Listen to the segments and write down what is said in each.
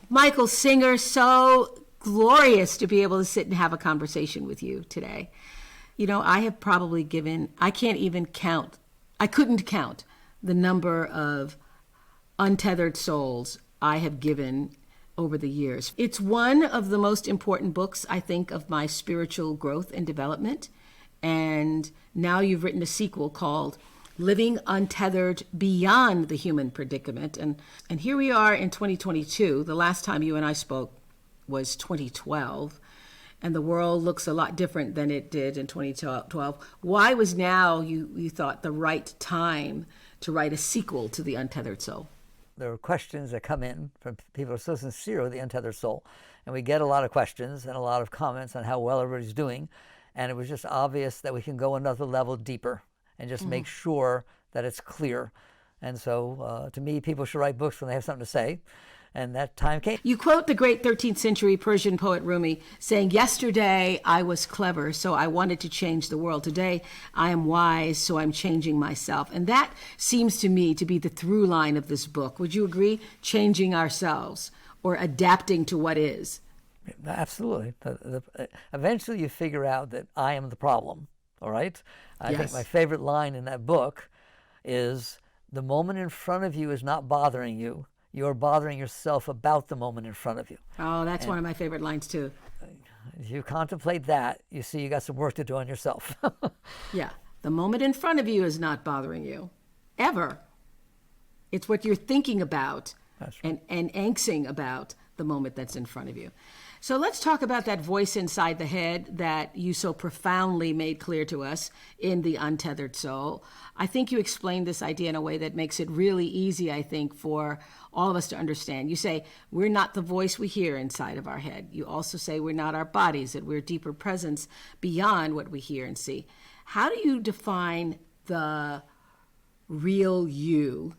Michael Singer, so glorious to be able to sit and have a conversation with you today. You know, I have probably given, I couldn't count the number of untethered souls I have given over the years. It's one of the most important books, I think, of my spiritual growth and development. And now you've written a sequel called Living Untethered Beyond the Human Predicament. And here we are in 2022. The last time you and I spoke was 2012. And the world looks a lot different than it did in 2012. Why was now, you thought, the right time to write a sequel to The Untethered Soul? There are questions that come in from people who are so sincere with The Untethered Soul. And we get a lot of questions and a lot of comments on how well everybody's doing. And it was just obvious that we can go another level deeper and just make sure that it's clear. And so to me, people should write books when they have something to say. And that time came. You quote the great 13th century Persian poet Rumi saying, "Yesterday I was clever, so I wanted to change the world. Today I am wise, so I'm changing myself." And that seems to me to be the through line of this book. Would you agree? Changing ourselves or adapting to what is. Absolutely. Eventually you figure out that I am the problem, all right? I think my favorite line in that book is, the moment in front of you is not bothering you. You're bothering yourself about the moment in front of you. Oh, that's one of my favorite lines too. If you contemplate that, you see you got some work to do on yourself. Yeah. The moment in front of you is not bothering you, ever. It's what you're thinking about and angsting about the moment that's in front of you. So let's talk about that voice inside the head that you so profoundly made clear to us in The Untethered Soul. I think you explained this idea in a way that makes it really easy, I think, for all of us to understand. You say, we're not the voice we hear inside of our head. You also say we're not our bodies, that we're a deeper presence beyond what we hear and see. How do you define the real you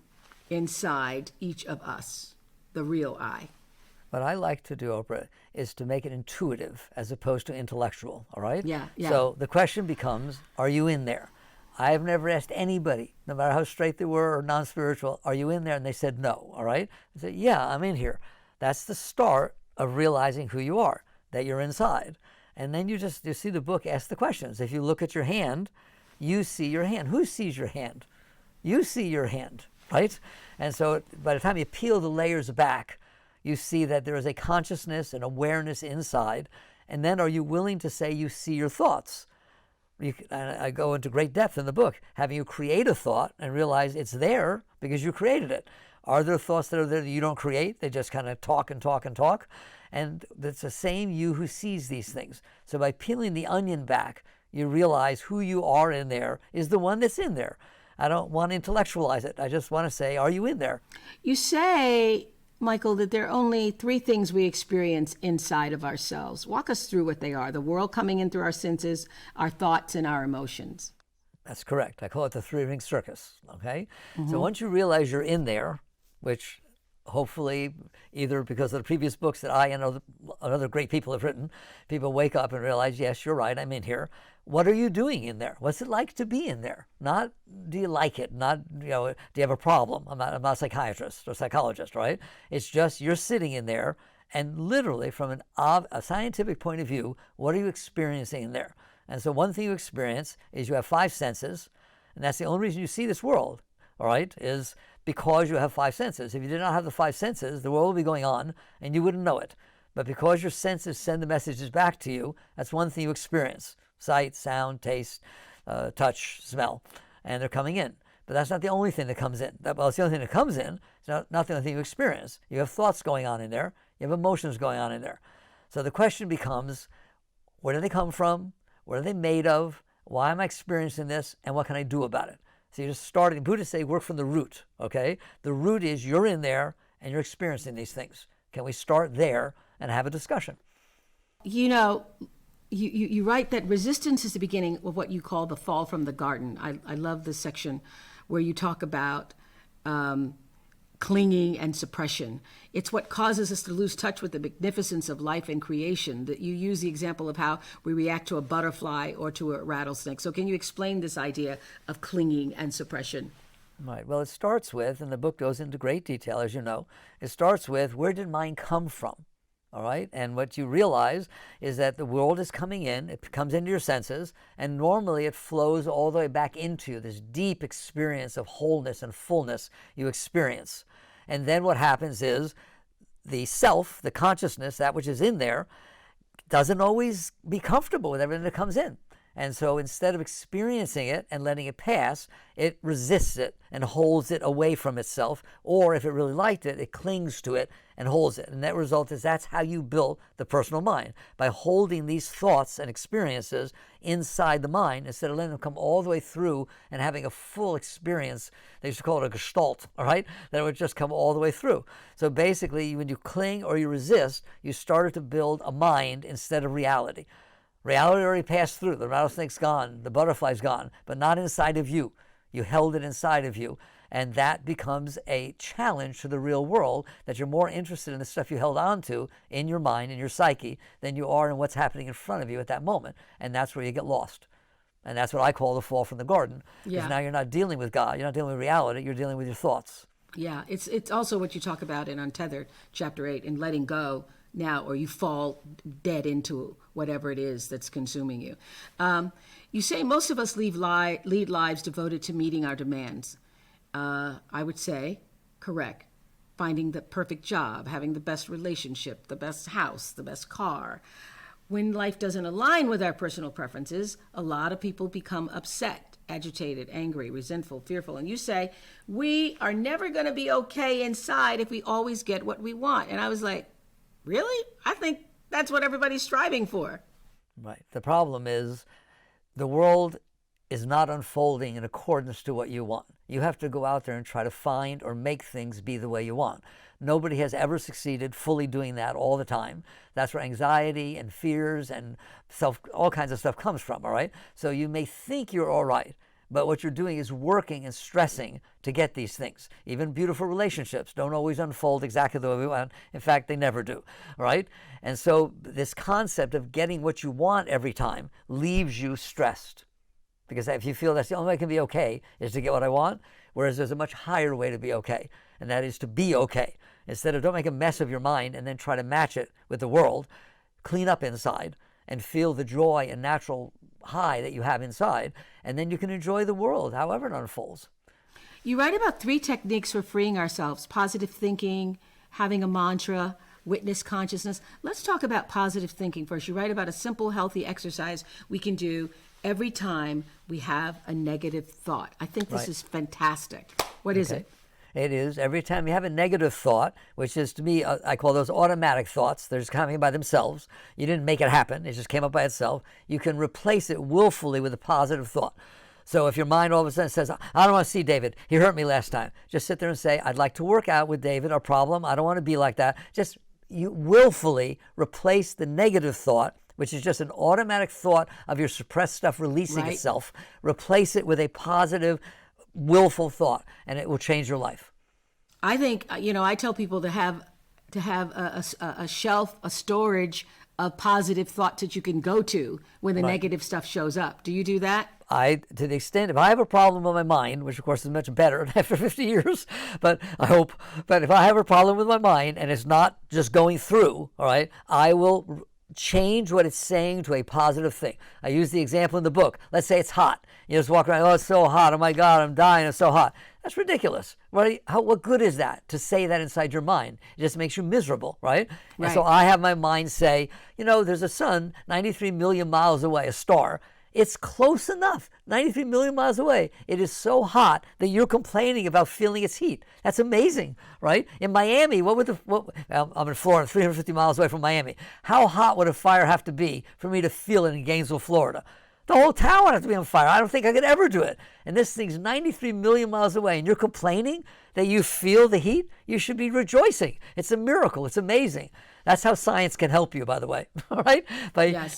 inside each of us, the real I? What I like to do, Oprah, is to make it intuitive as opposed to intellectual, all right? Yeah. So the question becomes, are you in there? I've never asked anybody, no matter how straight they were or non-spiritual, are you in there? And they said no, all right? I said, yeah, I'm in here. That's the start of realizing who you are, that you're inside. And then you see the book, ask the questions. If you look at your hand, you see your hand. Who sees your hand? You see your hand, right? And so by the time you peel the layers back, you see that there is a consciousness and awareness inside. And then are you willing to say you see your thoughts? I go into great depth in the book, having you create a thought and realize it's there because you created it. Are there thoughts that are there that you don't create? They just kind of talk and talk and talk. And it's the same you who sees these things. So by peeling the onion back, you realize who you are in there is the one that's in there. I don't want to intellectualize it. I just want to say, are you in there? You say, Michael, that there are only three things we experience inside of ourselves. Walk us through what they are. The world coming in through our senses, our thoughts, and our emotions. That's correct. I call it the three-ring circus, okay? So once you realize you're in there, which hopefully either because of the previous books that I and other great people have written, people wake up and realize, yes, you're right, I'm in here. What are you doing in there? What's it like to be in there? Not, do you like it? Not, do you have a problem? I'm not a psychiatrist or psychologist, right? It's just you're sitting in there, and literally from a scientific point of view, what are you experiencing in there? And so one thing you experience is you have five senses, and that's the only reason you see this world, all right, is because you have five senses. If you did not have the five senses, the world would be going on, and you wouldn't know it. But because your senses send the messages back to you, that's one thing you experience. Sight, sound, taste, touch, smell, and they're coming in. But that's not the only thing that comes in. Well, it's the only thing that comes in. It's not the only thing you experience. You have thoughts going on in there. You have emotions going on in there. So the question becomes, where do they come from? What are they made of? Why am I experiencing this? And what can I do about it? So you're just starting. Buddhists say work from the root, okay? The root is you're in there and you're experiencing these things. Can we start there and have a discussion? You write that resistance is the beginning of what you call the fall from the garden. I love this section where you talk about clinging and suppression. It's what causes us to lose touch with the magnificence of life and creation. That you use the example of how we react to a butterfly or to a rattlesnake. So can you explain this idea of clinging and suppression? Right. Well, it starts with, and the book goes into great detail, as you know, it starts with, where did mind come from? All right? And what you realize is that the world is coming in, it comes into your senses, and normally it flows all the way back into this deep experience of wholeness and fullness you experience. And then what happens is the self, the consciousness, that which is in there, doesn't always be comfortable with everything that comes in. And so instead of experiencing it and letting it pass, it resists it and holds it away from itself. Or if it really liked it, it clings to it and holds it. And that result is that's how you build the personal mind, by holding these thoughts and experiences inside the mind instead of letting them come all the way through and having a full experience. They used to call it a gestalt, all right? That it would just come all the way through. So basically, when you cling or you resist, you started to build a mind instead of reality. Reality already passed through. The rattlesnake's gone. The butterfly's gone, but not inside of you. You held it inside of you. And that becomes a challenge to the real world, that you're more interested in the stuff you held on to in your mind, in your psyche, than you are in what's happening in front of you at that moment. And that's where you get lost. And that's what I call the fall from the garden. Because now you're not dealing with God. You're not dealing with reality. You're dealing with your thoughts. Yeah, it's also what you talk about in Untethered, Chapter 8, in letting go now, or you fall dead into whatever it is that's consuming you. You say most of us lead lives devoted to meeting our demands. I would say, correct. Finding the perfect job, having the best relationship, the best house, the best car. When life doesn't align with our personal preferences, a lot of people become upset, agitated, angry, resentful, fearful. And you say, we are never going to be okay inside if we always get what we want. And I was like, really? I think that's what everybody's striving for. Right. The problem is the world is not unfolding in accordance to what you want. You have to go out there and try to find or make things be the way you want. Nobody has ever succeeded fully doing that all the time. That's where anxiety and fears and all kinds of stuff comes from, all right? So you may think you're all right, but what you're doing is working and stressing to get these things. Even beautiful relationships don't always unfold exactly the way we want. In fact, they never do, all right? And so this concept of getting what you want every time leaves you stressed. Because if you feel that's the only way I can be okay is to get what I want, whereas there's a much higher way to be okay, and that is to be okay. Instead of don't make a mess of your mind and then try to match it with the world, clean up inside and feel the joy and natural high that you have inside, and then you can enjoy the world however it unfolds. You write about 3 techniques for freeing ourselves: positive thinking, having a mantra, witness consciousness. Let's talk about positive thinking first. You write about a simple, healthy exercise we can do every time we have a negative thought. I think this is fantastic. What is it? It is every time you have a negative thought, which is, to me, I call those automatic thoughts. They're just coming by themselves. You didn't make it happen. It just came up by itself. You can replace it willfully with a positive thought. So if your mind all of a sudden says, I don't want to see David, he hurt me last time, just sit there and say, I'd like to work out with David, our problem. I don't want to be like that. Just you willfully replace the negative thought, which is just an automatic thought of your suppressed stuff releasing itself. Replace it with a positive, willful thought, and it will change your life. I think, I tell people to have a shelf, a storage of positive thoughts that you can go to when the negative stuff shows up. Do you do that? To the extent, if I have a problem with my mind, which of course is much better after 50 years, but I hope, but if I have a problem with my mind and it's not just going through, all right, I will change what it's saying to a positive thing. I use the example in the book. Let's say it's hot. You just walk around, oh, it's so hot. Oh my God, I'm dying. It's so hot. That's ridiculous. Right? What good is that to say that inside your mind? It just makes you miserable, right? And so I have my mind say, there's a sun 93 million miles away, a star. It's close enough, 93 million miles away. It is so hot that you're complaining about feeling its heat. That's amazing, right? In Miami, I'm in Florida, 350 miles away from Miami. How hot would a fire have to be for me to feel it in Gainesville, Florida? The whole town would have to be on fire. I don't think I could ever do it. And this thing's 93 million miles away, and you're complaining that you feel the heat? You should be rejoicing. It's a miracle. It's amazing. That's how science can help you, by the way, all right? By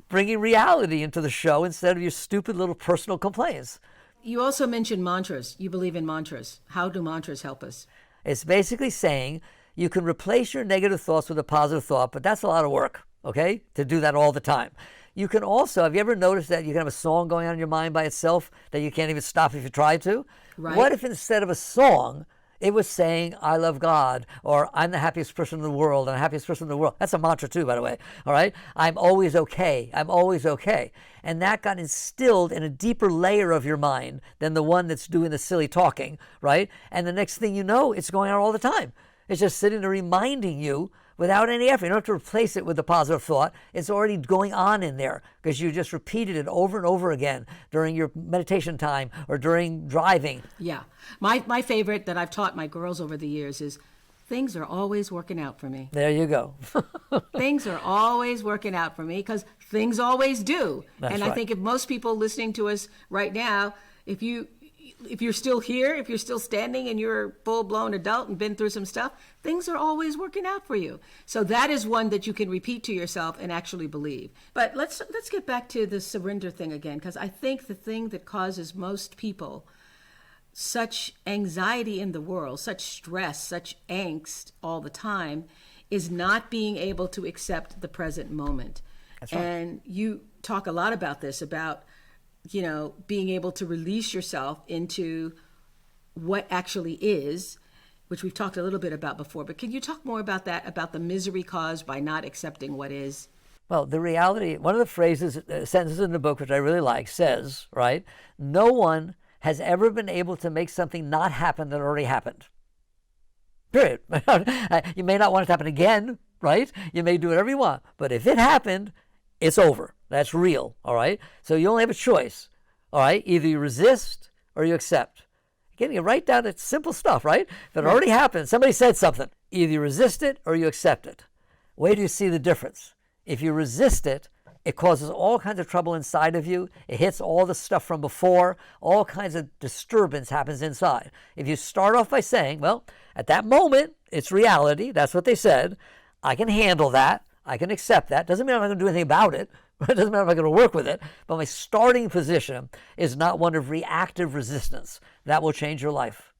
bringing reality into the show instead of your stupid little personal complaints. You also mentioned mantras. You believe in mantras. How do mantras help us? It's basically saying you can replace your negative thoughts with a positive thought, but that's a lot of work, okay, to do that all the time. You can also, have you ever noticed that you can have a song going on in your mind by itself that you can't even stop if you try to? Right. What if instead of a song, it was saying, I love God, or I'm the happiest person in the world, I'm the happiest person in the world. That's a mantra too, by the way, all right? I'm always okay, I'm always okay. And that got instilled in a deeper layer of your mind than the one that's doing the silly talking, right? And the next thing you know, it's going on all the time. It's just sitting there reminding you without any effort. You don't have to replace it with a positive thought. It's already going on in there because you just repeated it over and over again during your meditation time or during driving. Yeah. My favorite that I've taught my girls over the years is, things are always working out for me. There you go. Things are always working out for me, because things always do. That's and right. I think if most people listening to us right now, if you're still here, if you're still standing and you're a full-blown adult and been through some stuff, things are always working out for you. So that is one that you can repeat to yourself and actually believe. But let's get back to the surrender thing again, because I think the thing that causes most people such anxiety in the world, such stress, such angst all the time, is not being able to accept the present moment. That's right. And you talk a lot about this, about being able to release yourself into what actually is, which we've talked a little bit about before. But can you talk more about that, about the misery caused by not accepting what is? Well, the reality, one of the phrases, sentences in the book, which I really like, says, right, no one has ever been able to make something not happen that already happened. Period. You may not want it to happen again, right? You may do whatever you want. But if it happened, it's over. That's real, all right? So you only have a choice, all right? Either you resist or you accept. Again, you write down it's simple stuff, right? If it already happened, somebody said something, either you resist it or you accept it. Where do you see the difference? If you resist it, it causes all kinds of trouble inside of you. It hits all the stuff from before. All kinds of disturbance happens inside. If you start off by saying, well, at that moment, it's reality. That's what they said. I can handle that. I can accept that. Doesn't mean I'm not going to do anything about it. It doesn't matter if I'm going to work with it. But my starting position is not one of reactive resistance. That will change your life.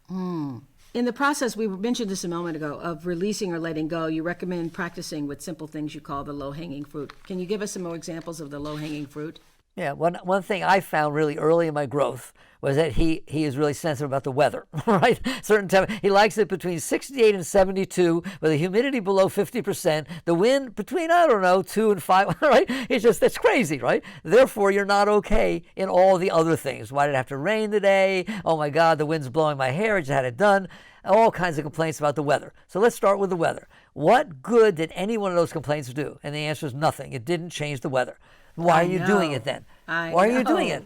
In the process, we mentioned this a moment ago, of releasing or letting go, you recommend practicing with simple things you call the low-hanging fruit. Can you give us some more examples of the low-hanging fruit? Yeah, one thing I found really early in my growth was that he is really sensitive about the weather, right? Certain time, he likes it between 68 and 72, with the humidity below 50%, the wind between, 2 and 5, right? That's crazy, right? Therefore, you're not okay in all the other things. Why did it have to rain today? Oh my God, the wind's blowing my hair, I just had it done. All kinds of complaints about the weather. So let's start with the weather. What good did any one of those complaints do? And the answer is nothing. It didn't change the weather. Why are you doing it then? Why are you doing it?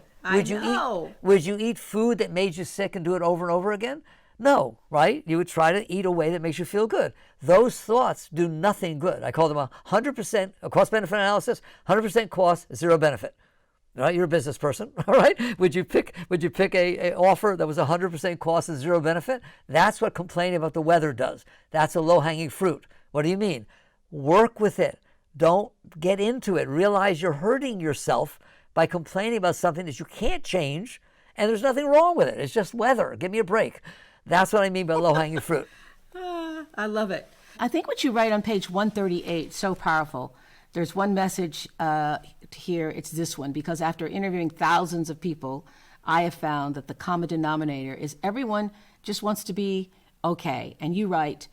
Would you eat food that made you sick and do it over and over again? No, right? You would try to eat a way that makes you feel good. Those thoughts do nothing good. I call them 100% a cost-benefit analysis, 100% cost, 0 benefit. All right, you're a business person, all right? Would you pick a offer that was 100% cost and 0 benefit? That's what complaining about the weather does. That's a low-hanging fruit. What do you mean? Work with it. Don't get into it. Realize you're hurting yourself by complaining about something that you can't change, and there's nothing wrong with it. It's just weather. Give me a break. That's what I mean by low-hanging fruit. I love it. I think what you write on page 138, so powerful. There's one message here. It's this one, because after interviewing thousands of people, I have found that the common denominator is everyone just wants to be okay. And you write,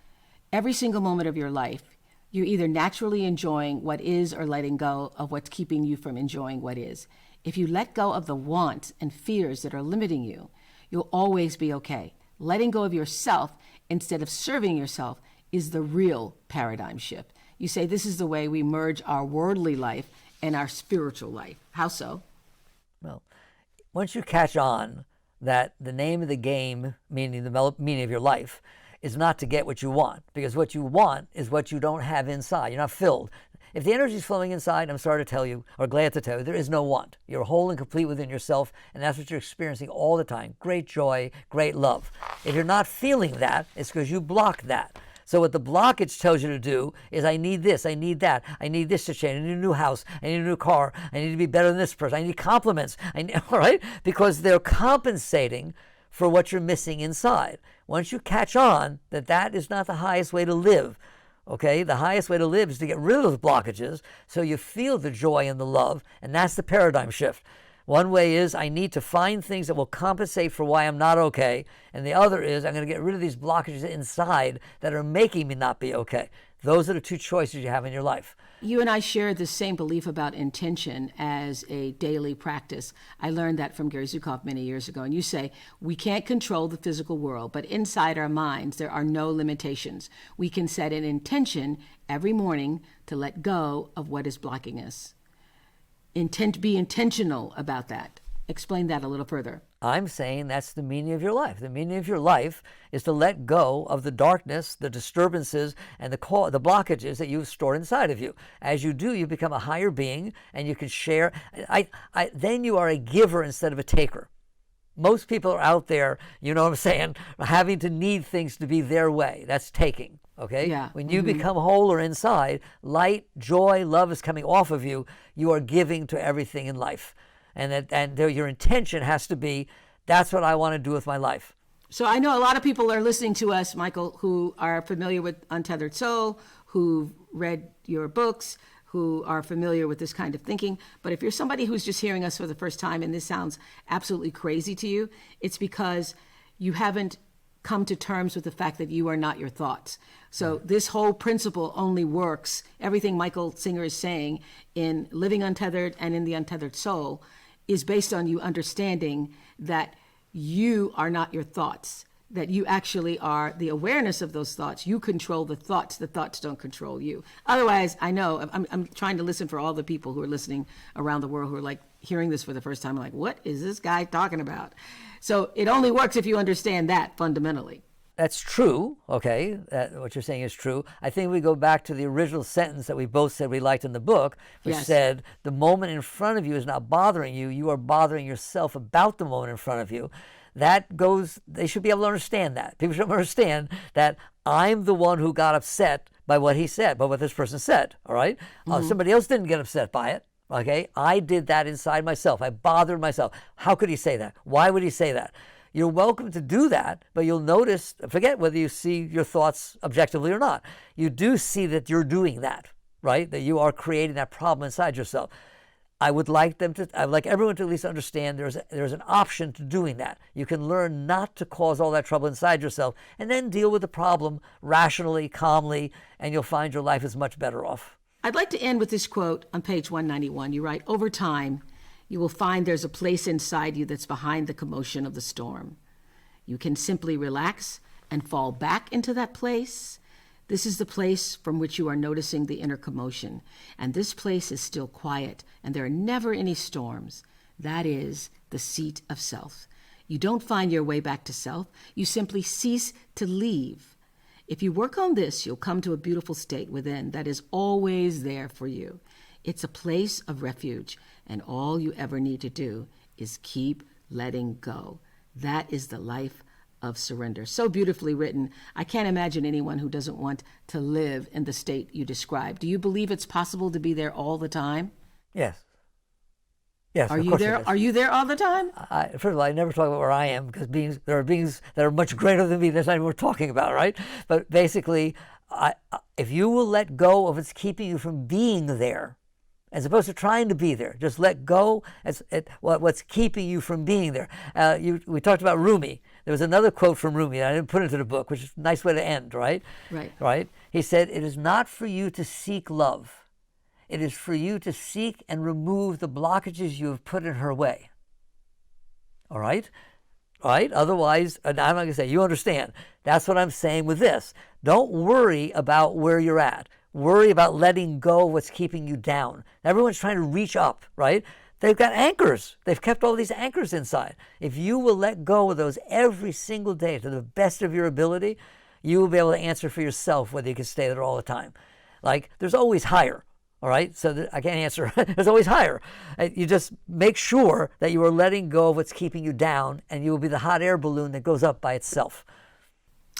every single moment of your life, you're either naturally enjoying what is or letting go of what's keeping you from enjoying what is. If you let go of the wants and fears that are limiting you, you'll always be okay. Letting go of yourself instead of serving yourself is the real paradigm shift. You say this is the way we merge our worldly life and our spiritual life. How so? Well, once you catch on that the name of the game, meaning the meaning of your life, is not to get what you want, because what you want is what you don't have inside. You're not filled. If the energy is flowing inside, I'm sorry to tell you, or glad to tell you, there is no want. You're whole and complete within yourself, and that's what you're experiencing all the time. Great joy, great love. If you're not feeling that, it's because you blocked that. So what the blockage tells you to do is, I need this, I need that, I need this to change, I need a new house, I need a new car, I need to be better than this person, I need compliments, all right? Because they're compensating for what you're missing inside. Once you catch on that that is not the highest way to live, okay? The highest way to live is to get rid of those blockages so you feel the joy and the love, and that's the paradigm shift. One way is I need to find things that will compensate for why I'm not okay. And the other is I'm going to get rid of these blockages inside that are making me not be okay. Those are the two choices you have in your life. You and I share the same belief about intention as a daily practice. I learned that from Gary Zukav many years ago. And you say, we can't control the physical world, but inside our minds, there are no limitations. We can set an intention every morning to let go of what is blocking us. Be intentional about that. Explain that a little further. I'm saying that's the meaning of your life. The meaning of your life is to let go of the darkness, the disturbances, and the blockages that you've stored inside of you. As you do, you become a higher being, and you can share. Then you are a giver instead of a taker. Most people are out there, you know what I'm saying, having to need things to be their way. That's taking, okay? Yeah. When you become wholer inside, light, joy, love is coming off of you. You are giving to everything in life. And your intention has to be, that's what I want to do with my life. So I know a lot of people are listening to us, Michael, who are familiar with Untethered Soul, who've read your books, who are familiar with this kind of thinking. But if you're somebody who's just hearing us for the first time and this sounds absolutely crazy to you, it's because you haven't come to terms with the fact that you are not your thoughts. So this whole principle only works, everything Michael Singer is saying in Living Untethered and in The Untethered Soul, is based on you understanding that you are not your thoughts, that you actually are the awareness of those thoughts. You control the thoughts don't control you. Otherwise, I know, I'm trying to listen for all the people who are listening around the world who are like hearing this for the first time, like, what is this guy talking about? So it only works if you understand that fundamentally. That's true, okay, what you're saying is true. I think we go back to the original sentence that we both said we liked in the book, which said, the moment in front of you is not bothering you, you are bothering yourself about the moment in front of you. They should be able to understand that. People should understand that I'm the one who got upset by what he said, by what this person said, all right? Somebody else didn't get upset by it, okay? I did that inside myself. I bothered myself. How could he say that? Why would he say that? You're welcome to do that, but you'll notice, forget whether you see your thoughts objectively or not. You do see that you're doing that, right? That you are creating that problem inside yourself. I would like everyone to at least understand there's an option to doing that. You can learn not to cause all that trouble inside yourself and then deal with the problem rationally, calmly, and you'll find your life is much better off. I'd like to end with this quote on page 191. You write, over time, you will find there's a place inside you that's behind the commotion of the storm. You can simply relax and fall back into that place. This is the place from which you are noticing the inner commotion. And this place is still quiet, and there are never any storms. That is the seat of self. You don't find your way back to self. You simply cease to leave. If you work on this, you'll come to a beautiful state within that is always there for you. It's a place of refuge, and all you ever need to do is keep letting go. That is the life of surrender. So beautifully written. I can't imagine anyone who doesn't want to live in the state you described. Do you believe it's possible to be there all the time? Yes. Yes. Are you there? Are you there all the time? First of all, I never talk about where I am because there are beings that are much greater than me. That's not what we're talking about, right? But basically, if you will let go of what's keeping you from being there, as opposed to trying to be there, just let go what's keeping you from being there. We talked about Rumi. There was another quote from Rumi that I didn't put into the book, which is a nice way to end, right? Right. He said, "It is not for you to seek love. It is for you to seek and remove the blockages you have put in her way." All right? All right? Otherwise, and I'm not going to say, you understand. That's what I'm saying with this. Don't worry about where you're at. Worry about letting go of what's keeping you down. Everyone's trying to reach up, right? They've got anchors. They've kept all these anchors inside. If you will let go of those every single day to the best of your ability, you will be able to answer for yourself whether you can stay there all the time. Like, there's always higher, all right? So I can't answer. There's always higher. You just make sure that you are letting go of what's keeping you down, and you will be the hot air balloon that goes up by itself.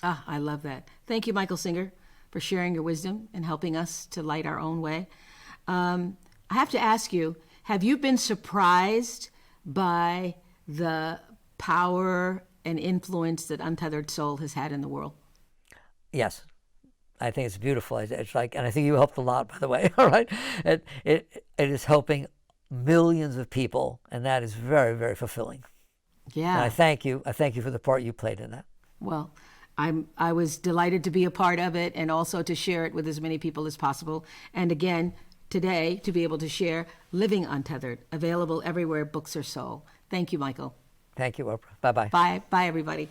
I love that. Thank you, Michael Singer, for sharing your wisdom and helping us to light our own way. I have to ask you, have you been surprised by the power and influence that Untethered Soul has had in the world? Yes. I think it's beautiful. It's like, and I think you helped a lot, by the way. All right. It is helping millions of people, and that is very, very fulfilling. Yeah. And I thank you. I thank you for the part you played in that. Well, I was delighted to be a part of it and also to share it with as many people as possible. And again, today, to be able to share Living Untethered, available everywhere books are sold. Thank you, Michael. Thank you, Oprah. Bye-bye. Bye. Bye, everybody.